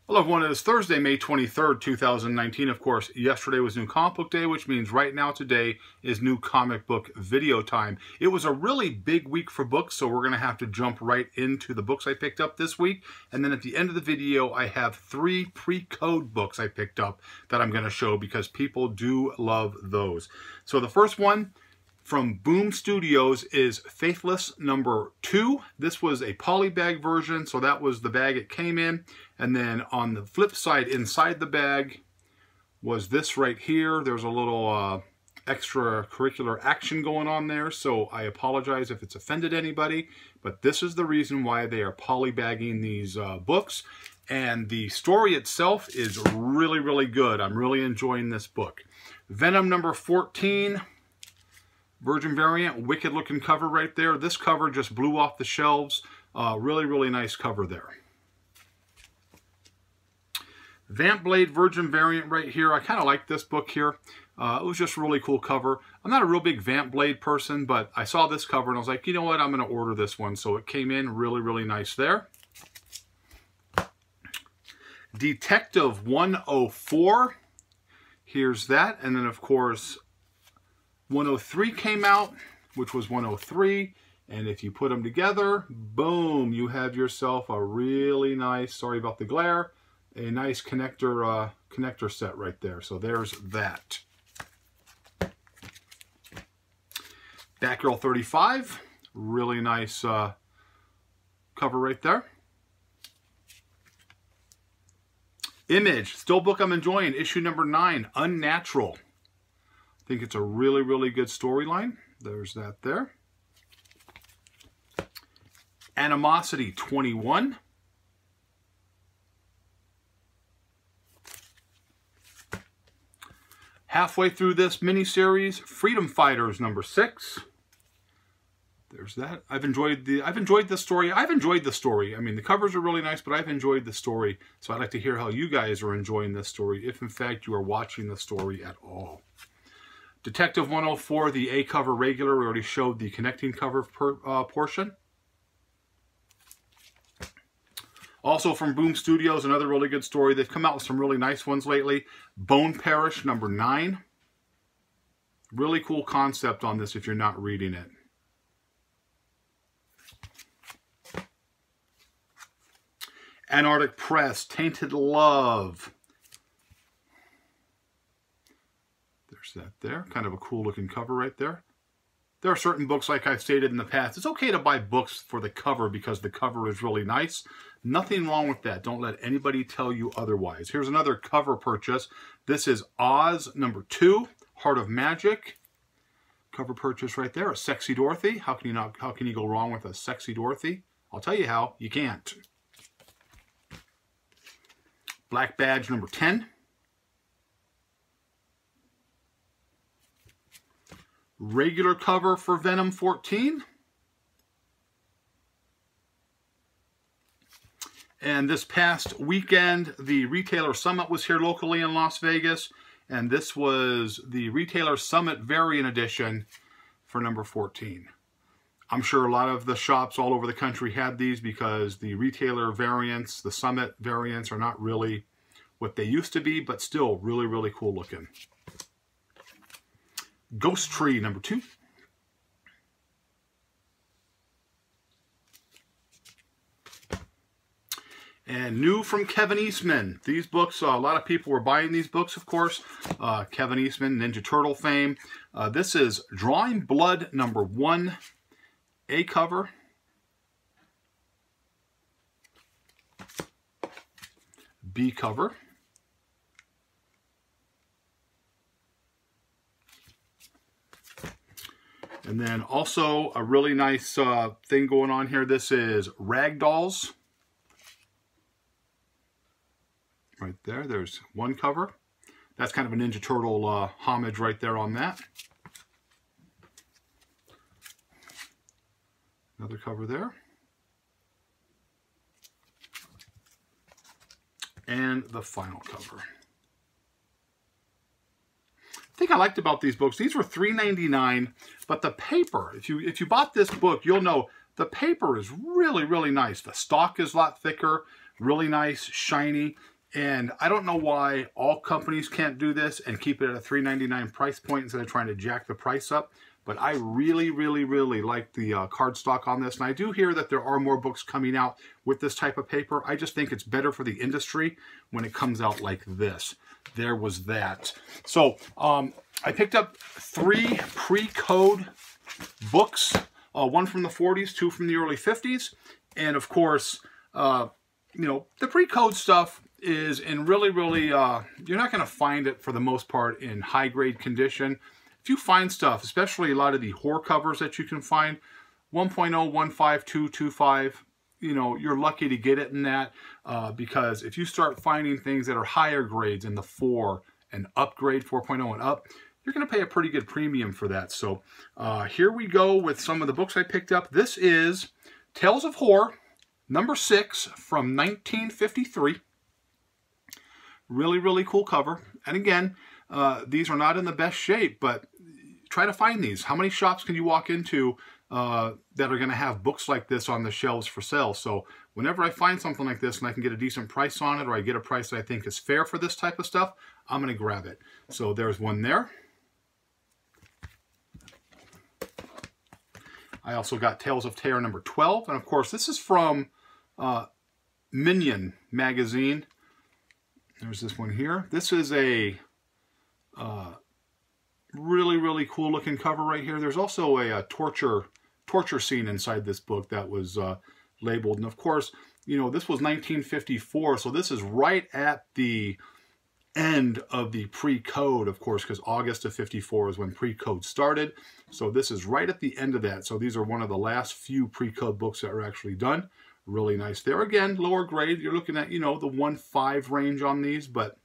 Hello everyone, it is Thursday, May 23rd, 2019. Of course, yesterday was New Comic Book Day, which means right now today is New Comic Book Video time. It was a really big week for books, so we're going to have to jump right into the books I picked up this week. And then at the end of the video, I have 3 PreCode books I picked up that I'm going to show because people do love those. So the first one from Boom Studios is Faithless number 2. This was a polybag version, so that was the bag it came in. And then on the flip side, inside the bag, was this right here. There's a little extracurricular action going on there, so I apologize if it's offended anybody, but this is the reason why they are polybagging these books. And the story itself is really, really good. I'm really enjoying this book. Venom number 14. Virgin variant, wicked looking cover right there. This cover just blew off the shelves. Really, really nice cover there. Vamp Blade Virgin variant right here. I kind of like this book here. It was just a really cool cover. I'm not a real big Vamp Blade person, but I saw this cover and I was like, you know what, I'm going to order this one. So it came in really, really nice there. Detective 104. Here's that. And then, of course, 103 came out, which was 103, and if you put them together, boom, you have yourself a really nice, sorry about the glare, a nice connector set right there. So there's that. Batgirl 35, really nice cover right there. Image, still book I'm enjoying, issue number 9, Unnatural. I think it's a really, really good storyline. There's that there. Animosity 21. Halfway through this miniseries, Freedom Fighters number 6. There's that. I've enjoyed this story. I've enjoyed the story. I mean, the covers are really nice, but I've enjoyed the story. So I'd like to hear how you guys are enjoying this story, if in fact you are watching the story at all. Detective 104, the A cover regular. We already showed the connecting cover portion. Also from Boom Studios, another really good story. They've come out with some really nice ones lately. Bone Parish number 9. Really cool concept on this if you're not reading it. Antarctic Press, Tainted Love. That there, kind of a cool looking cover right there. There are certain books, like I've stated in the past, it's okay to buy books for the cover because the cover is really nice. Nothing wrong with that. Don't let anybody tell you otherwise. Here's another cover purchase. This is Oz number 2, Heart of Magic. Cover purchase right there. A sexy Dorothy. How can you go wrong with a sexy Dorothy? I'll tell you how. You can't. Black Badge number 10. Regular cover for Venom 14. And this past weekend, the Retailer Summit was here locally in Las Vegas. And this was the Retailer Summit Variant Edition for number 14. I'm sure a lot of the shops all over the country had these because the retailer variants, the Summit variants, are not really what they used to be, but still really, really cool looking. Ghost Tree number 2. And new from Kevin Eastman. These books, a lot of people were buying these books, of course. Kevin Eastman, Ninja Turtle fame. This is Drawing Blood number 1, A cover. B cover. And then also a really nice thing going on here. This is Ragdolls. Right there. There's one cover. That's kind of a Ninja Turtle homage right there on that. Another cover there. And the final cover. thing I liked about these books, these were $3.99, but the paper, if you bought this book, you'll know the paper is really, really nice. The stock is a lot thicker, really nice, shiny. And I don't know why all companies can't do this and keep it at a $3.99 price point instead of trying to jack the price up. But I really, really, really like the cardstock on this. And I do hear that there are more books coming out with this type of paper. I just think it's better for the industry when it comes out like this. There was that. So I picked up 3 PreCode books, one from the 40s, 2 from the early 50s. And of course, you know, the PreCode stuff is in really, really, you're not going to find it for the most part in high grade condition. If you find stuff, especially a lot of the horror covers that you can find, 1.0, 1.5, 2.5, you know, you're lucky to get it in that, because if you start finding things that are higher grades in the 4 and upgrade, 4.0 and up, you're going to pay a pretty good premium for that. So here we go with some of the books I picked up. This is Tales of Horror, number 6 from 1953. Really, really cool cover. And again, these are not in the best shape, but try to find these. How many shops can you walk into that are going to have books like this on the shelves for sale? So whenever I find something like this and I can get a decent price on it, or I get a price that I think is fair for this type of stuff, I'm going to grab it. So there's one there. I also got Tales of Terror number 12. And of course, this is from Minion magazine. There's this one here. This is a really, really cool looking cover right here. There's also a torture scene inside this book that was labeled. And of course, you know, this was 1954. So this is right at the end of the PreCode, of course, because August of 54 is when PreCode started. So this is right at the end of that. So these are one of the last few PreCode books that are actually done. Really nice there. Again, lower grade. You're looking at, you know, the 1.5 range on these, but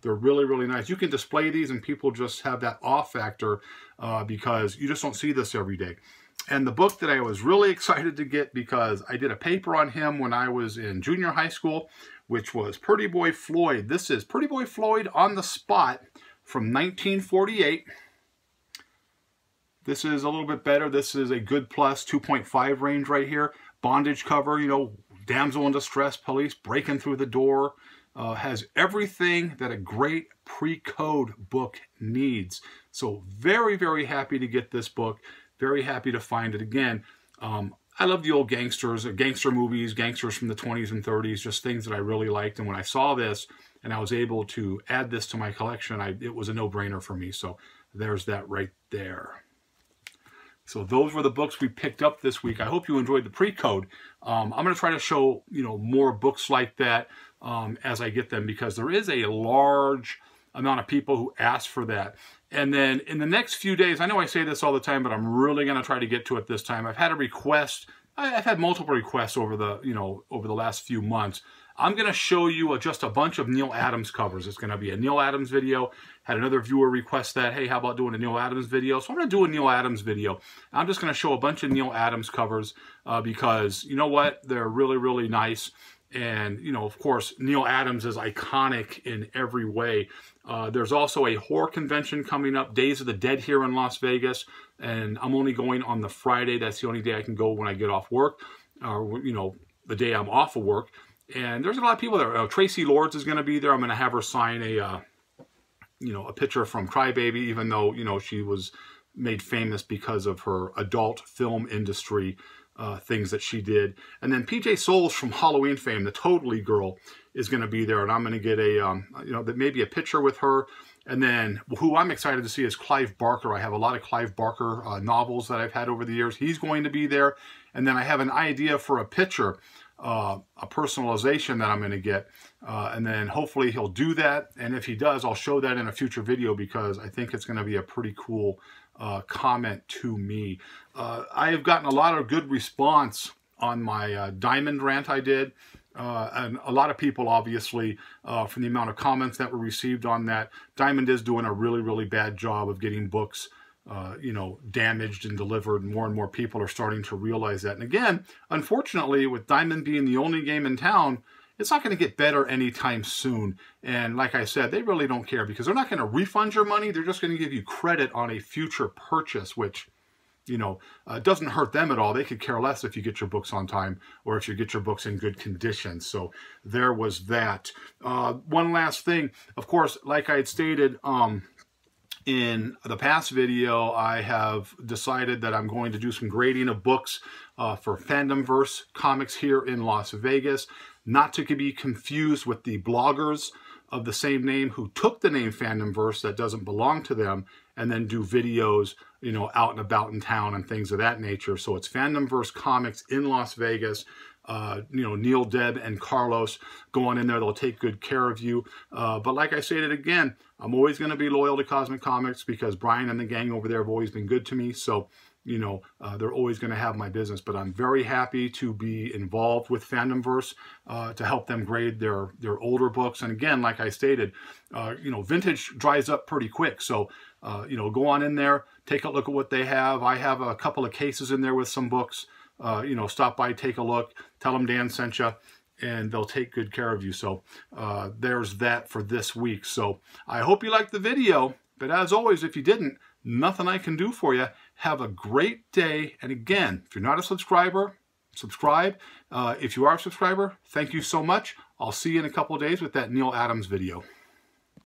they're really, really nice. You can display these and people just have that awe factor because you just don't see this every day. And the book that I was really excited to get, because I did a paper on him when I was in junior high school, which was Pretty Boy Floyd. This is Pretty Boy Floyd on the Spot from 1948. This is a little bit better. This is a good plus 2.5 range right here. Bondage cover, you know, damsel in distress, police breaking through the door. Has everything that a great PreCode book needs. So very, very happy to get this book. Very happy to find it again. I love the old gangsters, gangster movies, gangsters from the 20s and 30s, just things that I really liked. And when I saw this and I was able to add this to my collection, it was a no-brainer for me. So there's that right there. So those were the books we picked up this week. I hope you enjoyed the PreCode. I'm going to try to show, you know, more books like that as I get them, because there is a large amount of people who ask for that. And then in the next few days, I know I say this all the time, but I'm really going to try to get to it this time. I've had a request. I've had multiple requests over the, you know, over the last few months. I'm going to show you just a bunch of Neal Adams covers. It's going to be a Neal Adams video. Had another viewer request that, hey, how about doing a Neal Adams video? So I'm going to do a Neal Adams video. I'm just going to show a bunch of Neal Adams covers because, you know what, they're really, really nice. And, you know, of course, Neal Adams is iconic in every way. There's also a horror convention coming up, Days of the Dead, here in Las Vegas. And I'm only going on the Friday. That's the only day I can go when I get off work, or, you know, the day I'm off of work. And there's a lot of people there. Tracy Lords is going to be there. I'm going to have her sign a, you know, a picture from Crybaby, even though, you know, she was made famous because of her adult film industry things that she did. And then PJ Souls from Halloween fame, the Totally Girl, is going to be there. And I'm going to get a, you know, maybe a picture with her. And then who I'm excited to see is Clive Barker. I have a lot of Clive Barker novels that I've had over the years. He's going to be there. And then I have an idea for a picture, a personalization that I'm going to get. And then hopefully he'll do that. And if he does, I'll show that in a future video because I think it's going to be a pretty cool comment to me. I have gotten a lot of good response on my Diamond rant I did. And a lot of people, obviously, from the amount of comments that were received on that, Diamond is doing a really, really bad job of getting books, you know, damaged and delivered. More and more people are starting to realize that. And again, unfortunately, with Diamond being the only game in town, it's not going to get better anytime soon. And like I said, they really don't care because they're not going to refund your money. They're just going to give you credit on a future purchase, which, it doesn't hurt them at all. They could care less if you get your books on time or if you get your books in good condition. So there was that. One last thing, of course, like I had stated in the past video, I have decided that I'm going to do some grading of books for Fandomverse Comics here in Las Vegas, not to be confused with the bloggers of the same name who took the name Fandomverse that doesn't belong to them and then do videos, out and about in town and things of that nature. So it's Fandomverse Comics in Las Vegas. Neil, Deb, and Carlos go on in there. They'll take good care of you. But like I stated again, I'm always going to be loyal to Cosmic Comics because Brian and the gang over there have always been good to me. So, they're always going to have my business. But I'm very happy to be involved with Fandomverse to help them grade their older books. And again, like I stated, vintage dries up pretty quick. So, go on in there, take a look at what they have. I have a couple of cases in there with some books. Stop by, take a look, tell them Dan sent you, and they'll take good care of you. So there's that for this week. So I hope you liked the video, but as always, if you didn't, nothing I can do for you. Have a great day. And again, if you're not a subscriber, subscribe. If you are a subscriber, thank you so much. I'll see you in a couple of days with that Neil Adams video.